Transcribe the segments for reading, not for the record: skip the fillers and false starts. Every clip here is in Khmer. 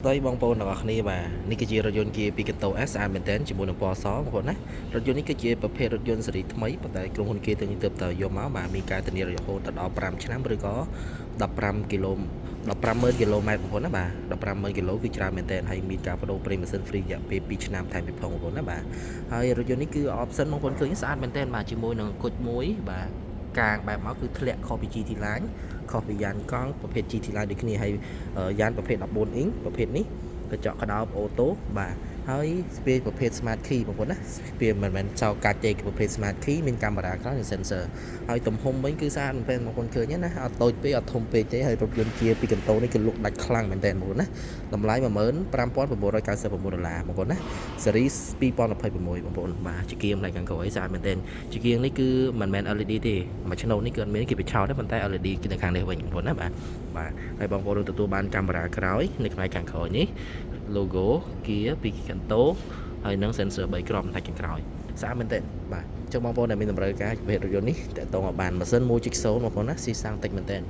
Tôi bong bồn ở đây bà, ní cái gì rồi dân kia bị cái tàu S mình đến chỉ muốn bỏ xó một con á, rồi dân ní cái gìประเภทรถยนต์សេរីថ្មីប៉ុន្តែក្រុមហ៊ុនគេទាំងនេះទៅយកមកបាទមានការធានារយៈពេលដល់5ឆ្នាំឬក៏15គីឡូ150000គីឡូម៉ែត្របងប្អូនណាបាទ150000គីឡូគឺច្រើនមែនតើហើយមានការបដូរប្រេងម៉ាស៊ីនហ្វ្រីរយៈពេល2ឆ្នាំថែមទៀតផងបងប្អូនណាបាទហើយរថយន្តនេះគឺ option បងប្អូនឃើញស្អាតមែនតើបាទជាមួយនឹងគុជមួយបាទកាងបែបមកគឺធ្លាក់ខុសពី GT Line ខុសពីយ៉ានកង់ប្រភេទ GT Line ដូចគ្នាហើយយ៉ានប្រភេទ14អ៊ីងប្រភេទនេះកញ្ចក់ក្តោបអូតូបាទហើយស្ពាយប្រភេទ Smart Key បងប្អូនណាស្ពាយមិនមែនចោលកាច់ទេប្រភេទ Smart Key មានកាមេរ៉ាក្រោយនិង sensor ហើយទំហំវិញគឺស្អាតមែនទែនបងប្អូនឃើញណាអត់តូចពេកអត់ធំពេកទេហើយរថយន្តជាពីកន្ទោនេះគឺលុកដាច់ខ្លាំងមែនទែនបងប្អូនណាតម្លៃ$15999បងប្អូនណា series 2026បងប្អូនបាទជាគៀងផ្នែកខាងក្រោយស្អាតមែនទែនជាគៀងនេះគឺមិនមែន LED ទេមួយឆ្នូតនេះគឺអត់មានគេបញ្ឆោតទេប៉ុន្តែ LED គឺនៅខាងនេះវិញបងប្អូនណាបាទហើយបងប្អូននឹងទទួលបានកាមេរ៉ាក្រោយនៅផ្នែកខាងក្រោយនេះ logo គៀពីកន្ទោហើយនឹង sensor 3គ្រាប់ផ្នែកខាងក្រោយស្អាតមែនទែនបាទចុះបងប្អូនដែលមានតម្រូវការប្រភេទរថយន្តនេះតើតោងឲ្យបានម៉ាស៊ីន 1.0 បងប្អូនណាស៊ីសាំងតិចមែនទែន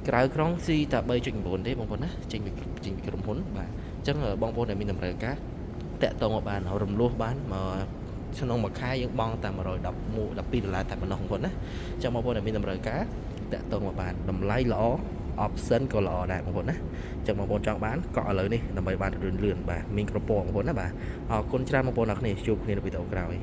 ក្រៅក្រុងស៊ីតែ 3.9 ទេបងប្អូនណាចេញពីក្រុមហ៊ុនបាទអញ្ចឹងបងប្អូនដែលមានតម្រូវការតើតោងឲ្យបានរំលោះបានមកក្នុងមួយខែយើងបង់តែ$112តែប៉ុណ្ណោះបងប្អូនណាអញ្ចឹងបងប្អូនដែលមានតម្រូវការតើតោងមកបានតម្លៃល្អ option ក៏ល្អដែរបងប្អូនណាអញ្ចឹងបងប្អូនចង់បានកក់ឥឡូវនេះដើម្បីបានលឿនបាទមានគ្រប់ពណ៌បងប្អូនណាបាទអរគុណច្រើនបងប្អូនអរគ្នាជួបគ្នានៅវីដេអូក្រោយ